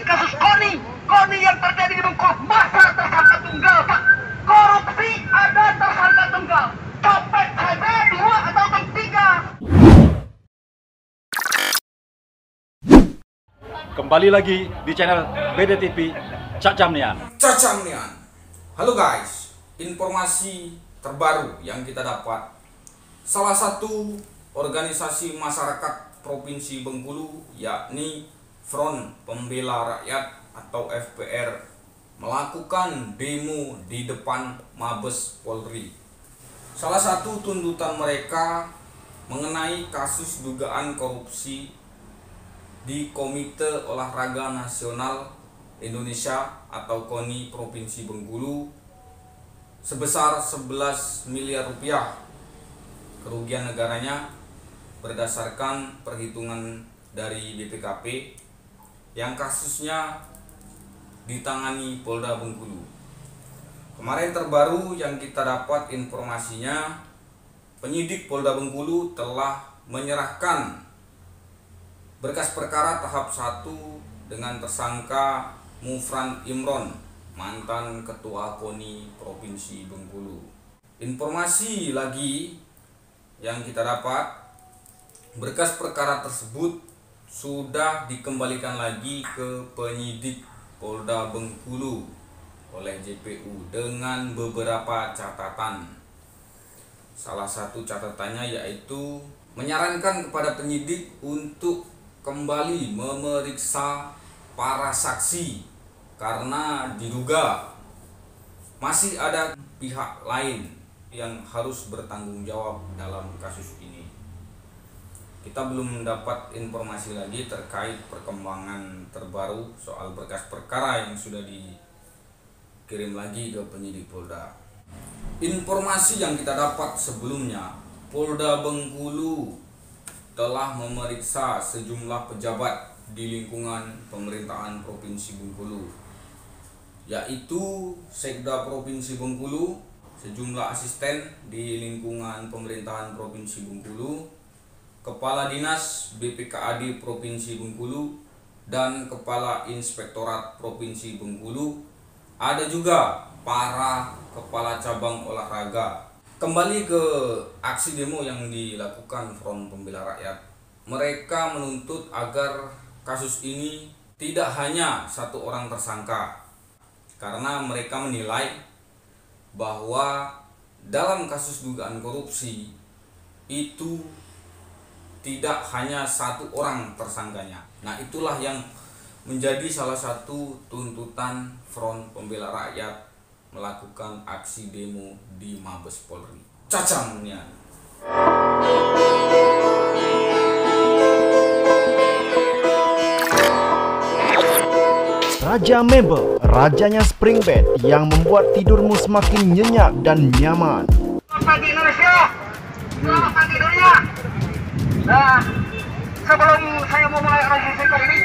kasus KONI. KONI yang terjadi di Bengkulu, masa tersangka tunggal, Pak. Korupsi ada tersangka tunggal. Copet saja 2 atau 3. Kembali lagi di channel BDTV Cacamnian. Halo guys, informasi terbaru yang kita dapat. Salah satu organisasi masyarakat Provinsi Bengkulu, yakni Front Pembela Rakyat atau FPR, melakukan demo di depan Mabes Polri. Salah satu tuntutan mereka mengenai kasus dugaan korupsi di Komite Olahraga Nasional Indonesia atau KONI Provinsi Bengkulu sebesar 11 miliar rupiah kerugian negaranya berdasarkan perhitungan dari BPKP yang kasusnya ditangani Polda Bengkulu. Kemarin terbaru yang kita dapat informasinya, penyidik Polda Bengkulu telah menyerahkan berkas perkara tahap 1 dengan tersangka Mufran Imron, mantan Ketua KONI Provinsi Bengkulu. Informasi lagi yang kita dapat, berkas perkara tersebut sudah dikembalikan lagi ke penyidik Polda Bengkulu oleh JPU dengan beberapa catatan. Salah satu catatannya yaitu menyarankan kepada penyidik untuk kembali memeriksa para saksi karena diduga masih ada pihak lain yang harus bertanggung jawab dalam kasus ini. Kita belum mendapat informasi lagi terkait perkembangan terbaru soal berkas perkara yang sudah dikirim lagi ke penyidik Polda. Informasi yang kita dapat sebelumnya, Polda Bengkulu telah memeriksa sejumlah pejabat di lingkungan pemerintahan Provinsi Bengkulu, yaitu Sekda Provinsi Bengkulu, sejumlah asisten di lingkungan pemerintahan Provinsi Bengkulu, Kepala Dinas BPKAD Provinsi Bengkulu, dan Kepala Inspektorat Provinsi Bengkulu. Ada juga para kepala cabang olahraga. Kembali ke aksi demo yang dilakukan Front Pembela Rakyat. Mereka menuntut agar kasus ini tidak hanya satu orang tersangka, karena mereka menilai bahwa dalam kasus dugaan korupsi itu tidak hanya satu orang tersangkanya. Nah, itulah yang menjadi salah satu tuntutan Front Pembela Rakyat melakukan aksi demo di Mabes Polri. Cacamnian. Raja Mebel, rajanya spring bed yang membuat tidurmu semakin nyenyak dan nyaman. Selamat pagi Indonesia, selamat pagi dunia. Nah, sebelum saya memulai analisis kali ini,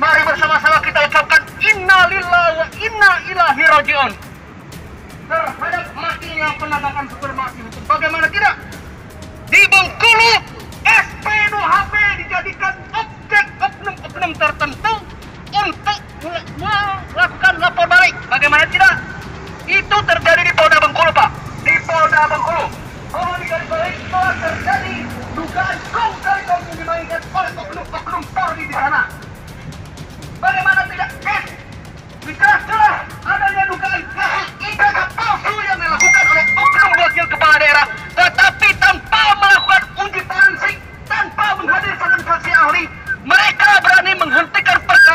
mari bersama-sama kita ucapkan Inna lillahi wa inna ilaihi raji'un terhadap matinya penegakan supremasi hukum. Bagaimana tidak? Di Bengkulu, SP2HP dijadikan objek oknum-oknum tertentu untuk melakukan lapor balik. Bagaimana tidak? Itu terjadi di Polda Bengkulu, Pak. Di Polda Bengkulu. Kalau dibalik telah terjadi dugaan kong kali kong yang dimainkan oleh oknum-oknum Polri di sana. Bagaimana tidak? Jelas-jelas adanya dugaan kasus IPK palsu yang dilakukan oleh oknum wakil kepala daerah, tetapi tanpa melakukan uji forensik, tanpa menghadirkan saksi ahli, mereka berani menghentikan perkara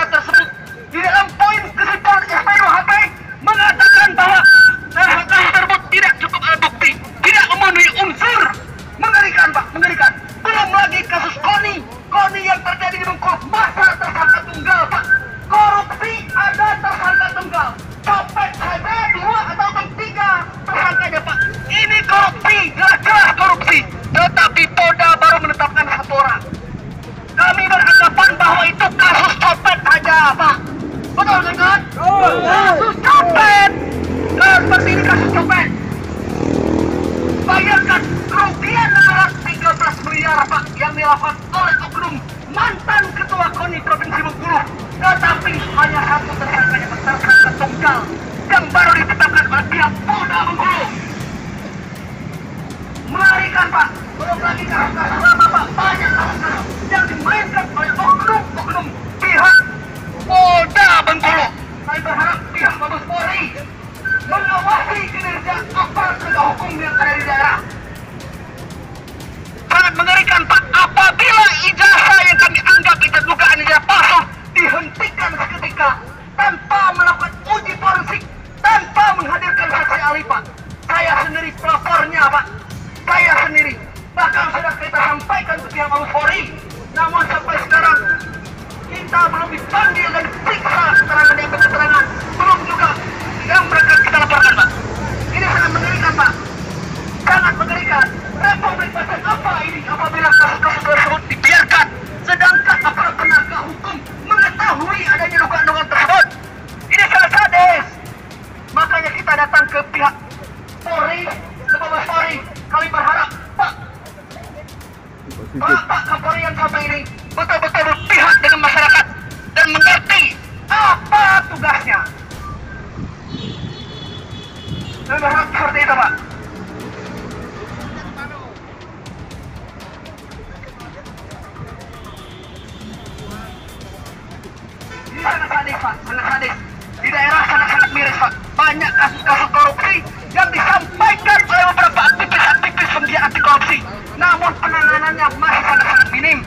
sangat sadis. Di daerah sangat miris, Pak. Banyak kasus-kasus korupsi yang disampaikan oleh beberapa aktivis-aktivis penggiat anti korupsi. Namun penanganannya masih sangat minim.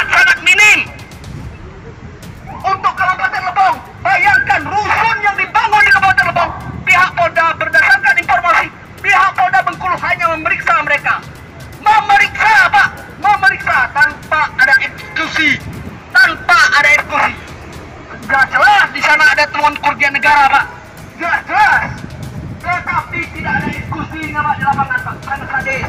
Sangat minim. Untuk Kabupaten Lebong, bayangkan rusun yang dibangun di Kabupaten Lebong. Pihak Polda berdasarkan informasi, pihak Polda Bengkulu hanya memeriksa mereka. Memeriksa, Pak. Memeriksa tanpa ada eksekusi. Jelas di sana ada temuan kerugian negara, Pak. Jelas. Tetapi tidak ada eksekusinya, Pak, di lapangan, Pak. Sangat sadis.